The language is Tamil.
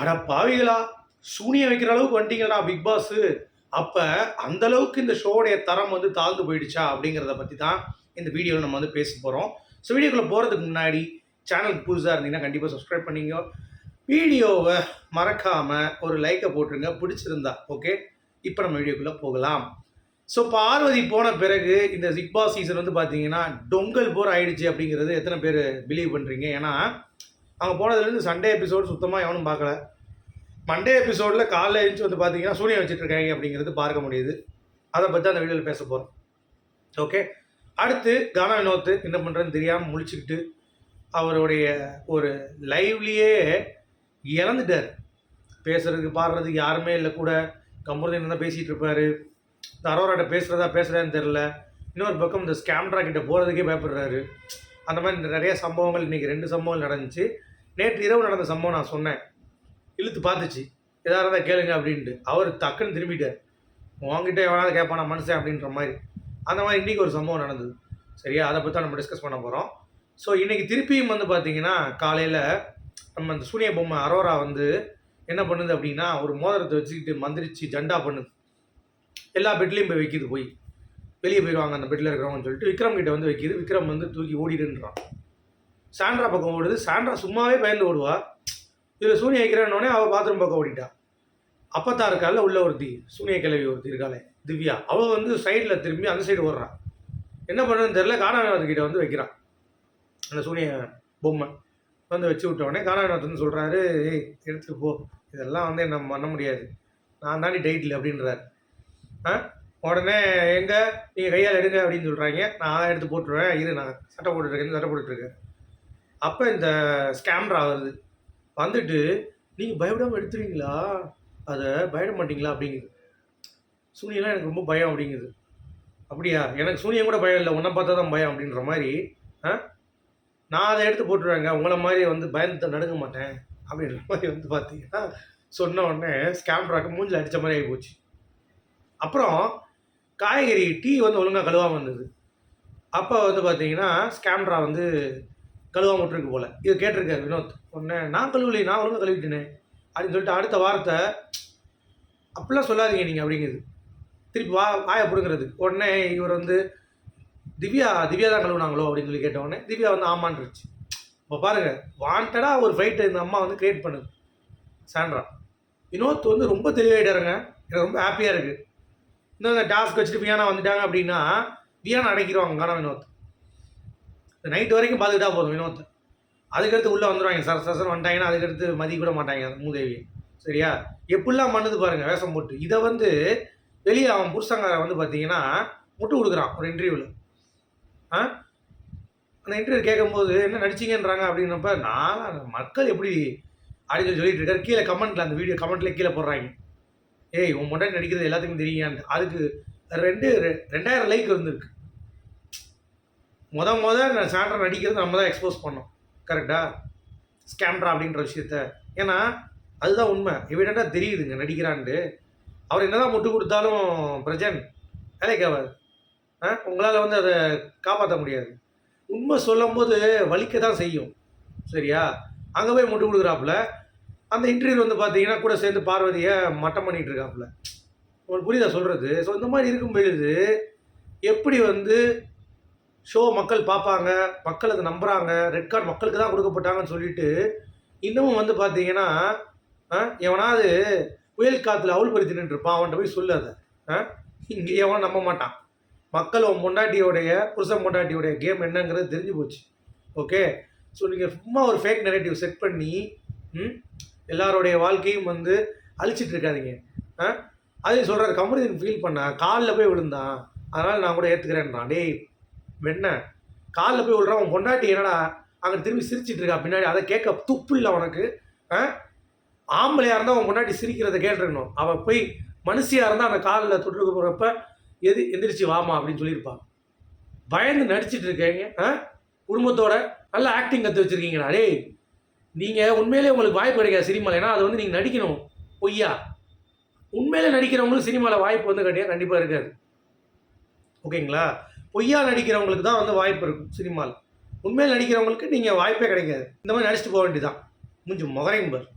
அட பாவிகளா! சூனியம் வைக்கிற அளவுக்கு வந்துட்டீங்களா பிக் பாஸ். அப்ப அந்த அளவுக்கு இந்த ஷோவுடைய தரம் வந்து தாழ்ந்து போயிடுச்சா? அப்படிங்கிறத பத்தி தான் இந்த வீடியோல நம்ம வந்து பேச போறோம். ஸோ வீடியோக்குள்ள போறதுக்கு முன்னாடி சேனலுக்கு புதுசா இருந்தீங்கன்னா கண்டிப்பா சப்ஸ்கிரைப் பண்ணிக்கங்க. வீடியோவ மறக்காம ஒரு லைக்க போட்டுருங்க பிடிச்சிருந்தா. ஓகே. இப்ப நம்ம வீடியோக்குள்ள போகலாம். ஸோ பார்வதி போன பிறகு இந்த பிக் பாஸ் சீசன் வந்து பார்த்தீங்கன்னா, டொங்கல் போர் ஆயிடுச்சு அப்படிங்கிறது எத்தனை பேர் பிலீவ் பண்றீங்க? ஏன்னா, அவங்க போனதுலேருந்து சண்டே எபிசோட் சுத்தமா எவனும் பார்க்கல. மண்டே எபிசோடில் காலைல எழுந்துச்சு வந்து பார்த்தீங்கன்னா சூனியம் வச்சுட்டு இருக்காங்க அப்படிங்கிறது பார்க்க முடியுது. அதை பற்றி அந்த வீடியோவில் பேச போகிறோம். ஓகே. அடுத்து கானா வினோத் என்ன பண்ணுறதுன்னு தெரியாமல் முழிச்சுக்கிட்டு அவருடைய ஒரு லைவ்லேயே இறந்துட்டார். பேசுறதுக்கு பாடுறதுக்கு யாருமே இல்லை. கூட கமருதீன் தான் பேசிகிட்டு இருப்பார். இந்த அரோராட்ட பேசுகிறதான்னு தெரில. இன்னொரு பக்கம் இந்த ஸ்கேம்ட்ரா கிட்ட போகிறதுக்கே பயப்படுறாரு. அந்த மாதிரி நிறைய சம்பவங்கள் இன்றைக்கி 2 சம்பவங்கள் நடந்துச்சு. நேற்று இரவு நடந்த சம்பவம் நான் சொன்னேன், இழுத்து பார்த்துச்சு, எதாக இருந்தால் கேளுங்க அப்படின்ட்டு. அவர் டக்குன்னு திரும்பிட்டார். உங்ககிட்ட எவனாவது கேட்பானா மனுஷன் அப்படின்ற மாதிரி. அந்த மாதிரி இன்றைக்கி ஒரு சம்பவம் நடந்தது. சரியா? அதை பற்றி நம்ம டிஸ்கஸ் பண்ண போகிறோம். ஸோ இன்றைக்கி திருப்பியும் வந்து பார்த்திங்கன்னா காலையில் நம்ம அந்த சூனிய பொம்மை அரோரா வந்து என்ன பண்ணுது அப்படின்னா, ஒரு மோதிரத்தை வச்சுக்கிட்டு மந்திரிச்சு ஜண்டா பண்ணுது. எல்லா பெட்லேயும் போய் வைக்கிது. போய் வெளியே போயிடுவாங்க அந்த பெட்டில் இருக்கிறவங்கன்னு சொல்லிட்டு விக்ரம் கிட்ட வந்து வைக்கிது. விக்ரம் வந்து தூக்கி ஓடிடுன்றான். சாண்ட்ரா பக்கம் ஓடுது. சாண்ட்ரா சும்மாவே பயந்து ஓடுவா. இதில் சூனிய வைக்கிறேன்னொடனே அவள் பாத்ரூம் பக்கம் ஓடிட்டான். அப்பத்தா இருக்கால உள்ள ஒருத்தி, சூனிய கிழவி ஒருத்தி இருக்காளே திவ்யா, அவள் வந்து சைடில் திரும்பி அந்த சைடு ஓடுறான். என்ன பண்ணுறதுன்னு தெரில. கானாவினோத்கிட்ட வந்து வைக்கிறான் அந்த சூனிய பொம்மை. வந்து வச்சு விட்டோடனே கானாவினோத் வந்து சொல்கிறாரு, ஏய் எடுத்துட்டு போ, இதெல்லாம் வந்து என்ன பண்ண முடியாது, நான் தாண்டி டைட்டில் அப்படின்றாரு. உடனே எங்கே நீங்கள் கையால் எடுங்க அப்படின்னு சொல்கிறாங்க. நான் எடுத்து போட்டுருவேன், இரு நான் சட்டை போட்டுட்ருக்கேன். அப்போ இந்த ஸ்கேம்ரா வருது. வந்துட்டு நீங்கள் பயப்படாமல் எடுத்துருவீங்களா, அதை பயப்பட மாட்டிங்களா அப்படிங்குது. சூனியெல்லாம் எனக்கு ரொம்ப பயம் அப்படிங்குது. அப்படியா? எனக்கு சூனியம் கூட பயம் இல்லை, உன்னை பார்த்தா தான் பயம் அப்படின்ற மாதிரி. நான் அதை எடுத்து போட்டுருவேங்க, உங்களை மாதிரி வந்து பயந்து நடுங்க மாட்டேன் அப்படின்ற மாதிரி வந்து பார்த்தீங்கன்னா சொன்ன உடனே ஸ்கேம்ராக்கு மூஞ்சில் அடித்த மாதிரி ஆகி போச்சு. அப்புறம் காய்கறி டீ வந்து ஒழுங்காக கழுவாமல் வந்தது. அப்போ வந்து பார்த்தீங்கன்னா ஸ்கேம்ரா வந்து கழுவாம விட்டுருக்கு போல். இது கேட்டிருக்காரு வினோத். உடனே நான் கழுவலை, நான் ஒழுங்காக கழுவிட்டேனே அப்படின்னு சொல்லிட்டு அடுத்த வார்த்தை, அப்படிலாம் சொல்லாதீங்க நீங்கள் அப்படிங்குது. திருப்பி வாயை பிடுங்கிறது. உடனே இவர் வந்து திவ்யா தான் கழுவுனாங்களோ அப்படின்னு சொல்லி கேட்ட உடனே திவ்யா வந்து ஆமான்ருச்சு. இப்போ பாருங்கள், வாண்டடாக ஒரு ஃபைட்டை இந்த அம்மா வந்து கிரியேட் பண்ணுது சாண்ட்ரா. வினோத் வந்து ரொம்ப தெளிவாயிட்டாருங்க. எனக்கு ரொம்ப ஹாப்பியாக இருக்குது. இன்னும் இந்த டாஸ்க் வச்சுட்டு வியானா வந்துட்டாங்க அப்படின்னா வியானா அடைக்கிடுவாங்க கானா வினோத். இந்த நைட்டு வரைக்கும் பார்த்துக்கிட்டா போதும் வினோத். அதுக்கடுத்து உள்ளே வந்துடுவாங்க. சரசரசன் வந்துட்டாங்கன்னா அதுக்கடுத்து மதிய கூட மாட்டாங்க மூதேவி. சரியா? எப்படிலாம் பண்ணுது பாருங்கள் வேஷம் போட்டு. இதை வந்து வெளியே அவன் புருஷங்காரன் வந்து பார்த்தீங்கன்னா முட்டு கொடுக்குறான் ஒரு இன்டர்வியூவில். அந்த இன்டர்வியூ கேட்கும்போது என்ன நடிச்சிங்கன்றாங்க அப்படின்னப்ப, நான் மக்கள் எப்படி அப்படின்னு சொல்லிட்டு இருக்காரு. கீழே கமெண்ட்டில் அந்த வீடியோ கமெண்ட்லேயே கீழே போடுறாங்க, ஏய் உன் முன்னாடி நடிக்கிறது எல்லாத்துக்கும் தெரியான்னு. அதுக்கு 2000 லைக் இருந்திருக்கு. நான் சாண்ட்ரா நடிக்கிறது நம்ம தான் எக்ஸ்போஸ் பண்ணோம். கரெக்டாக? ஸ்கேம்ட்ரா அப்படின்ற விஷயத்த. ஏன்னா அதுதான் உண்மை. எவிடெண்ட்டாக தெரியுதுங்க நடிக்கிறான்ட்டு. அவர் என்ன தான் முட்டு கொடுத்தாலும் பிரஜன் வேலைக்கு ஆகாது. உங்களால் வந்து அதை காப்பாற்ற முடியாது. உண்மை சொல்லும் போது வலிக்க தான் செய்யும். சரியா? அங்கே போய் முட்டு கொடுக்குறாப்புல. அந்த இன்டர்வியூ வந்து பார்த்தீங்கன்னா கூட சேர்ந்து பார்வதியை மட்டம் பண்ணிகிட்டு இருக்காப்புல. உங்களுக்கு புரியுதா சொல்கிறது? ஸோ இந்த மாதிரி இருக்கும் பொழுது எப்படி வந்து ஷோ மக்கள் பார்ப்பாங்க, மக்கள் அதை நம்புகிறாங்க, ரெட் கார்டு மக்களுக்கு தான் கொடுக்கப்பட்டாங்கன்னு சொல்லிட்டு இன்னமும் வந்து பார்த்தீங்கன்னா எவனாவது புயல் காற்றுல அவுள் பறித்துட்டு இருப்பான், அவன்கிட்ட போய் சொல்லு அதை. இங்கே எவனும் நம்ப மாட்டான். மக்கள் உன் பொண்டாட்டியோடைய புருஷன் பொண்டாட்டியோடைய கேம் என்னங்கிறது தெரிஞ்சு போச்சு. ஓகே. ஸோ நீங்கள் சும்மா ஒரு ஃபேக் நெரேட்டிவ் செட் பண்ணி எல்லாருடைய வாழ்க்கையும் வந்து அழிச்சிட்டு இருக்காதிங்க. அதையும் சொல்கிறார் கமருதீன் ஃபீல் பண்ண காலில் போய் விழுந்தான், அதனால் நான் கூட ஏற்றுக்கிறேன்றான். டேய் வெண்ண, காலில் போய் விழுறான், உன் பொண்டாட்டி என்னடா அங்கே திரும்பி சிரிச்சிட்டு இருக்கா பின்னாடி, அதை கேட்க துப்பு இல்லை உனக்கு? ஆம்பளையாக இருந்தால் உன் பொண்டாட்டி சிரிக்கிறத கேட்டிருக்கணும். அவள் போய் மனுஷியாக இருந்தால் அந்த காலில் தொற்றுக்கு போகிறப்ப எந்திரிச்சு வாமா அப்படின்னு சொல்லியிருப்பான். பயந்து நடிச்சிட்டு இருக்கீங்க. குடும்பத்தோட நல்ல ஆக்டிங் கற்று வச்சுருக்கீங்கடா. டேய் நீங்கள் உண்மையிலே உங்களுக்கு வாய்ப்பு கிடைக்காது சினிமாவில். ஏன்னா அது வந்து நீங்கள் நடிக்கணும். பொய்யா உண்மையிலே நடிக்கிறவங்களுக்கு சினிமாவில் வாய்ப்பு வந்து கண்டிப்பாக இருக்காது. ஓகேங்களா? பொய்யா நடிக்கிறவங்களுக்கு தான் வந்து வாய்ப்பு இருக்கும் சினிமாவில். உண்மையில் நடிக்கிறவங்களுக்கு நீங்கள் வாய்ப்பே கிடைக்காது. இந்த மாதிரி நடிச்சுட்டு போக வேண்டியதான். முடிஞ்சு முகரையும் பார்.